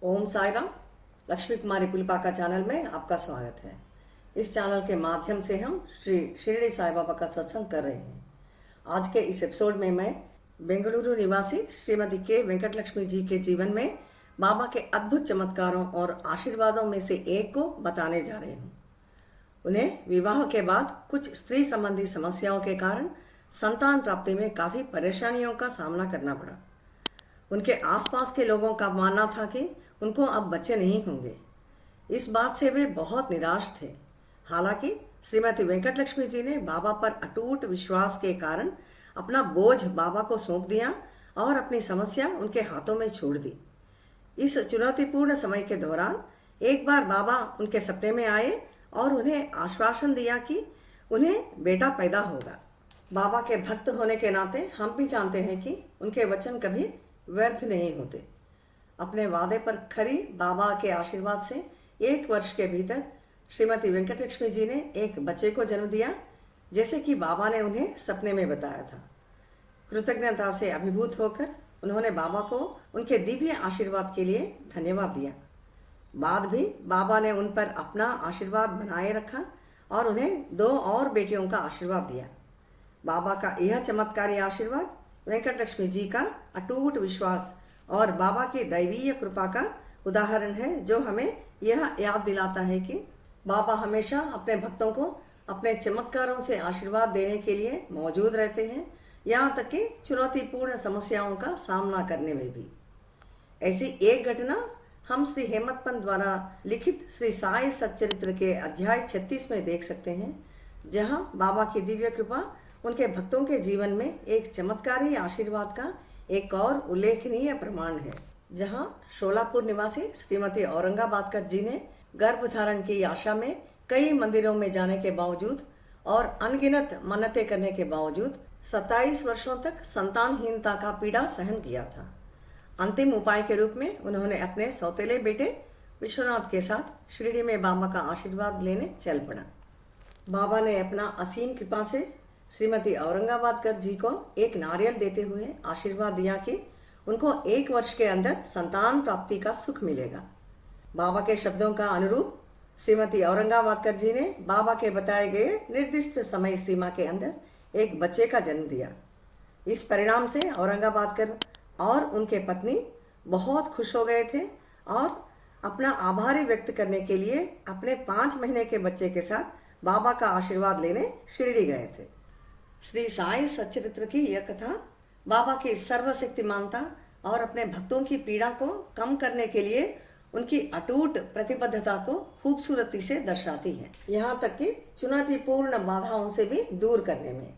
ओम साई राम। लक्ष्मी कुमारी पुलिपाका channel में आपका स्वागत है। इस चैनल के माध्यम से हम श्री शिरडी साई बाबा का सत्संग कर रहे हैं। आज के इस एपिसोड में मैं बेंगलुरु निवासी श्रीमती के वेंकट लक्ष्मी जी के जीवन में बाबा के अद्भुत चमत्कारों और आशीर्वादों में से एक को बताने जा रही हूँ। उन्हें विवाह के बाद कुछ स्त्री संबंधी समस्याओं के कारण संतान प्राप्ति में काफ़ी परेशानियों का सामना करना पड़ा। उनके आसपास के लोगों का मानना था कि उनको अब बच्चे नहीं होंगे। इस बात से वे बहुत निराश थे। हालांकि श्रीमती वेंकट लक्ष्मी जी ने बाबा पर अटूट विश्वास के कारण अपना बोझ बाबा को सौंप दिया और अपनी समस्या उनके हाथों में छोड़ दी। इस चुनौतीपूर्ण समय के दौरान एक बार बाबा उनके सपने में आए और उन्हें आश्वासन दिया कि उन्हें बेटा पैदा होगा। बाबा के भक्त होने के नाते हम भी जानते हैं कि उनके वचन कभी व्यर्थ नहीं होते। अपने वादे पर खरी बाबा के आशीर्वाद से 1 वर्ष के भीतर श्रीमती वेंकट लक्ष्मी जी ने एक बच्चे को जन्म दिया, जैसे कि बाबा ने उन्हें सपने में बताया था। कृतज्ञता से अभिभूत होकर उन्होंने बाबा को उनके दिव्य आशीर्वाद के लिए धन्यवाद दिया। बाद भी बाबा ने उन पर अपना आशीर्वाद बनाए रखा और उन्हें 2 और बेटियों का आशीर्वाद दिया। बाबा का यह चमत्कारी आशीर्वाद वेंकट लक्ष्मी जी का अटूट विश्वास और बाबा की दैवीय कृपा का उदाहरण है, जो हमें यह याद दिलाता है कि बाबा हमेशा अपने भक्तों को अपने चमत्कारों से आशीर्वाद देने के लिए मौजूद रहते हैं, यहाँ तक कि चुनौतीपूर्ण समस्याओं का सामना करने में भी। ऐसी एक घटना हम श्री हेमत पंत द्वारा लिखित श्री साई सच्चरित्र के अध्याय 36 में देख सकते हैं, जहाँ बाबा की दिव्य कृपा उनके भक्तों के जीवन में एक चमत्कारी आशीर्वाद का एक और उल्लेखनीय प्रमाण है। जहां शोलापुर निवासी श्रीमती औरंगाबादकर जी ने गर्भ धारण की आशा में कई मंदिरों में जाने के बावजूद और अनगिनत मन्नतें करने के बावजूद 27 वर्षों तक संतानहीनता का पीड़ा सहन किया था। अंतिम उपाय के रूप में उन्होंने अपने सौतेले बेटे विश्वनाथ के साथ शिरडी में बाबा का आशीर्वाद लेने चल पड़ा। बाबा ने अपना असीम कृपा से श्रीमती औरंगाबादकर जी को एक नारियल देते हुए आशीर्वाद दिया कि उनको 1 वर्ष के अंदर संतान प्राप्ति का सुख मिलेगा। बाबा के शब्दों का अनुरूप श्रीमती औरंगाबादकर जी ने बाबा के बताए गए निर्दिष्ट समय सीमा के अंदर एक बच्चे का जन्म दिया। इस परिणाम से औरंगाबादकर और उनके पत्नी बहुत खुश हो गए थे और अपना आभारी व्यक्त करने के लिए अपने 5 महीने के बच्चे के साथ बाबा का आशीर्वाद लेने शिरडी गए थे। श्री साई सच्चरित्र की यह कथा बाबा की सर्वशक्तिमानता और अपने भक्तों की पीड़ा को कम करने के लिए उनकी अटूट प्रतिबद्धता को खूबसूरती से दर्शाती है, यहाँ तक कि चुनौतीपूर्ण बाधाओं से भी दूर करने में।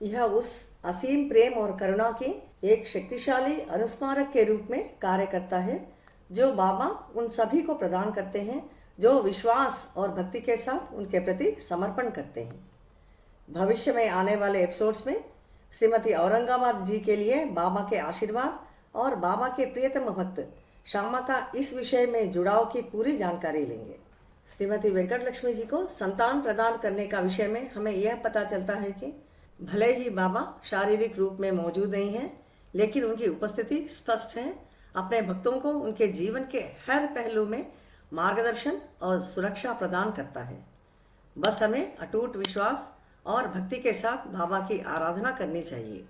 यह उस असीम प्रेम और करुणा की एक शक्तिशाली अनुस्मारक के रूप में कार्य करता है, जो बाबा उन सभी को प्रदान करते हैं जो विश्वास और भक्ति के साथ उनके प्रति समर्पण करते हैं। भविष्य में आने वाले एपिसोड्स में श्रीमती औरंगाबाद जी के लिए बाबा के आशीर्वाद और बाबा के प्रियतम भक्त श्यामा का इस विषय में जुड़ाव की पूरी जानकारी लेंगे। श्रीमती वेंकट लक्ष्मी जी को संतान प्रदान करने का विषय में हमें यह पता चलता है कि भले ही बाबा शारीरिक रूप में मौजूद नहीं हैं, लेकिन उनकी उपस्थिति स्पष्ट है। अपने भक्तों को उनके जीवन के हर पहलू में मार्गदर्शन और सुरक्षा प्रदान करता है। बस हमें अटूट विश्वास और भक्ति के साथ बाबा की आराधना करनी चाहिए।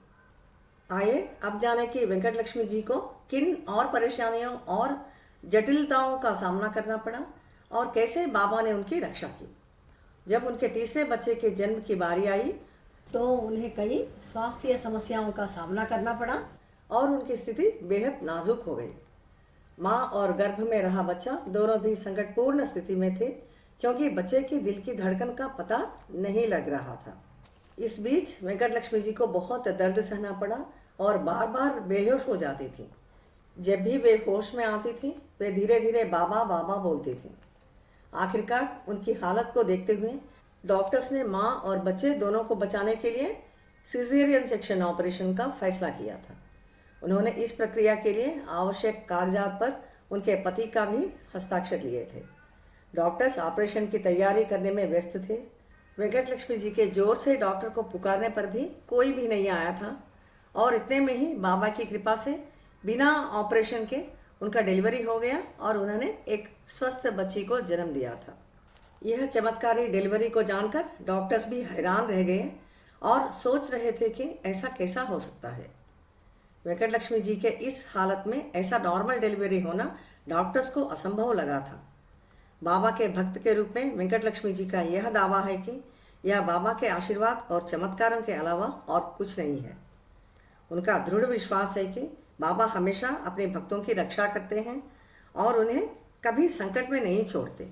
आइए अब जाने कि वेंकट लक्ष्मी जी को किन और परेशानियों और जटिलताओं का सामना करना पड़ा और कैसे बाबा ने उनकी रक्षा की। जब उनके तीसरे बच्चे के जन्म की बारी आई तो उन्हें कई स्वास्थ्य समस्याओं का सामना करना पड़ा और उनकी स्थिति बेहद नाजुक हो गई। माँ और गर्भ में रहा बच्चा दोनों भी संकटपूर्ण स्थिति में थे, क्योंकि बच्चे की दिल की धड़कन का पता नहीं लग रहा था। इस बीच वेंकट लक्ष्मी जी को बहुत दर्द सहना पड़ा और बार बार बेहोश हो जाती थी। जब भी वे होश में आती थी, वे धीरे धीरे बाबा बाबा बोलती थी। आखिरकार उनकी हालत को देखते हुए डॉक्टर्स ने माँ और बच्चे दोनों को बचाने के लिए सिजेरियन सेक्शन ऑपरेशन का फैसला किया था। उन्होंने इस प्रक्रिया के लिए आवश्यक कागजात पर उनके पति का भी हस्ताक्षर लिए थे। डॉक्टर्स ऑपरेशन की तैयारी करने में व्यस्त थे। वेंकट लक्ष्मी जी के जोर से डॉक्टर को पुकारने पर भी कोई भी नहीं आया था और इतने में ही बाबा की कृपा से बिना ऑपरेशन के उनका डिलीवरी हो गया और उन्होंने एक स्वस्थ बच्ची को जन्म दिया था। यह चमत्कारी डिलीवरी को जानकर डॉक्टर्स भी हैरान रह गए और सोच रहे थे कि ऐसा कैसा हो सकता है। वेंकट लक्ष्मी जी के इस हालत में ऐसा नॉर्मल डिलीवरी होना डॉक्टर्स को असंभव लगा था। बाबा के भक्त के रूप में वेंकट लक्ष्मी जी का यह दावा है कि यह बाबा के आशीर्वाद और चमत्कारों के अलावा और कुछ नहीं है। उनका दृढ़ विश्वास है कि बाबा हमेशा अपने भक्तों की रक्षा करते हैं और उन्हें कभी संकट में नहीं छोड़ते।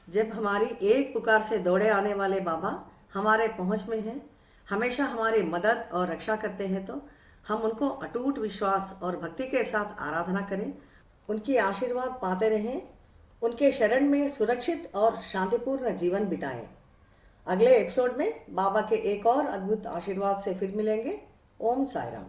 जब हमारी एक पुकार से दौड़े आने वाले बाबा हमारे पहुंच में हैं, हमेशा हमारी मदद और रक्षा करते हैं, तो हम उनको अटूट विश्वास और भक्ति के साथ आराधना करें, उनकी आशीर्वाद पाते रहें, उनके शरण में सुरक्षित और शांतिपूर्ण जीवन बिताएं। अगले एपिसोड में बाबा के एक और अद्भुत आशीर्वाद से फिर मिलेंगे। ओम साई राम।